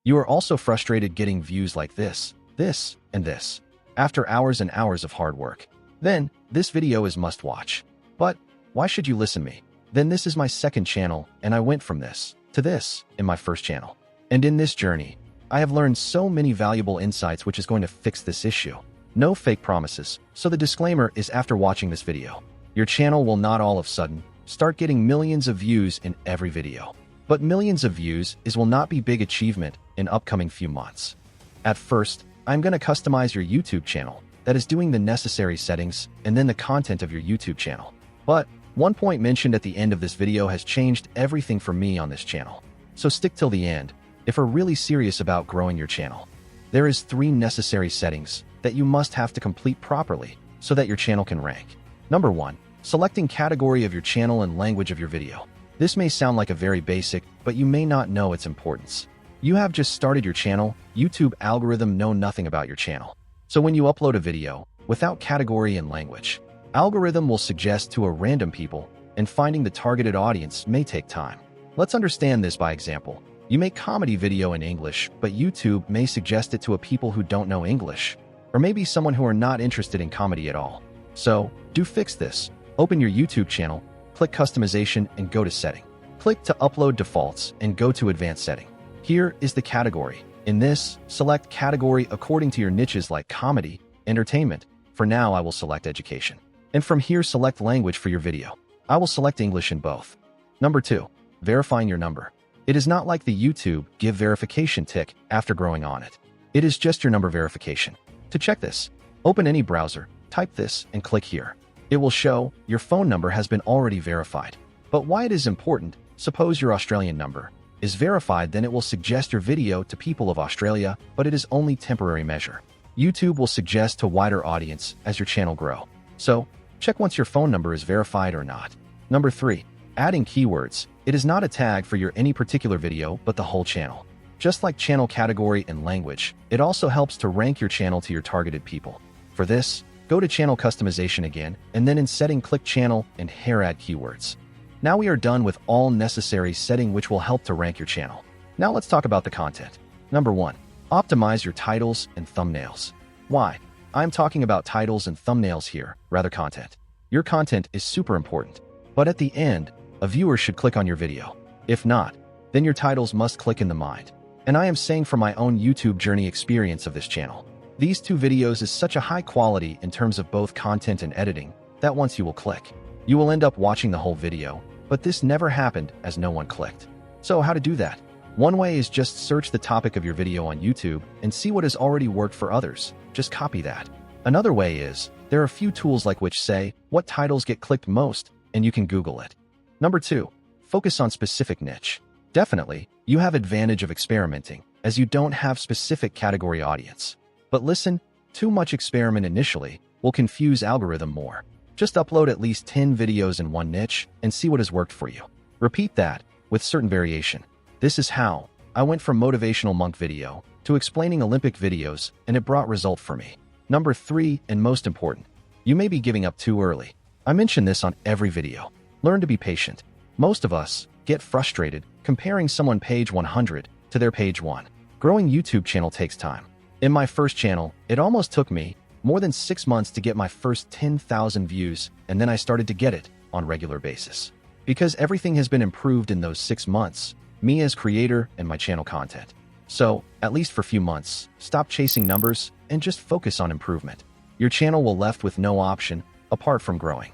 You are also frustrated getting views like this, and this, after hours and hours of hard work. Then, this video is must watch. But, why should you listen to me? Then this is my second channel, and I went from this to this in my first channel. And in this journey, I have learned so many valuable insights which is going to fix this issue. No fake promises, so the disclaimer is after watching this video. Your channel will not all of a sudden start getting millions of views in every video. But millions of views will not be big achievement in upcoming few months. At first, I'm going to customize your YouTube channel, that is doing the necessary settings and then the content of your YouTube channel. But one point mentioned at the end of this video has changed everything for me on this channel. So stick till the end if you're really serious about growing your channel. There is 3 necessary settings that you must have to complete properly so that your channel can rank. Number 1, selecting category of your channel and language of your video. This may sound like a very basic, but you may not know its importance. You have just started your channel, YouTube algorithm know nothing about your channel. So when you upload a video without category and language, algorithm will suggest to a random people, and finding the targeted audience may take time. Let's understand this by example. You make comedy video in English, but YouTube may suggest it to a people who don't know English, or maybe someone who are not interested in comedy at all. So, do fix this. Open your YouTube channel, click customization and go to setting. Click to upload defaults and go to advanced setting. Here is the category. In this, select category according to your niches like comedy, entertainment. For now, I will select education. And from here, select language for your video. I will select English in both. Number 2, verifying your number. It is not like the YouTube give verification tick after growing on it. It is just your number verification. To check this, open any browser, type this and click here. It will show your phone number has been already verified. But why it is important, suppose your Australian number is verified, then it will suggest your video to people of Australia, but it is only temporary measure. YouTube will suggest to wider audience as your channel grow. So, check once your phone number is verified or not. Number 3, adding keywords. It is not a tag for your any particular video, but the whole channel. Just like channel category and language, it also helps to rank your channel to your targeted people. For this, go to channel customization again, and then in setting click channel and here add keywords. Now we are done with all necessary setting which will help to rank your channel. Now let's talk about the content. Number 1, optimize your titles and thumbnails. Why? I'm talking about titles and thumbnails here, rather content. Your content is super important, but at the end, a viewer should click on your video. If not, then your titles must click in the mind. And I am saying from my own YouTube journey experience of this channel. These 2 videos is such a high quality in terms of both content and editing that once you will click, you will end up watching the whole video, but this never happened as no one clicked. So how to do that? One way is just search the topic of your video on YouTube and see what has already worked for others. Just copy that. Another way is, there are a few tools like which say what titles get clicked most, and you can Google it. Number 2, focus on specific niche. Definitely, you have advantage of experimenting, as you don't have specific category audience. But listen, too much experiment initially will confuse algorithm more. Just upload at least 10 videos in one niche and see what has worked for you. Repeat that with certain variation. This is how I went from motivational monk video to explaining Olympic videos, and it brought result for me. Number 3, and most important, you may be giving up too early. I mention this on every video. Learn to be patient. Most of us get frustrated comparing someone page 100 to their page 1. Growing YouTube channel takes time. In my first channel, it almost took me more than 6 months to get my first 10,000 views, and then I started to get it on regular basis. Because everything has been improved in those 6 months, me as creator and my channel content. So, at least for a few months, stop chasing numbers and just focus on improvement. Your channel will left with no option apart from growing.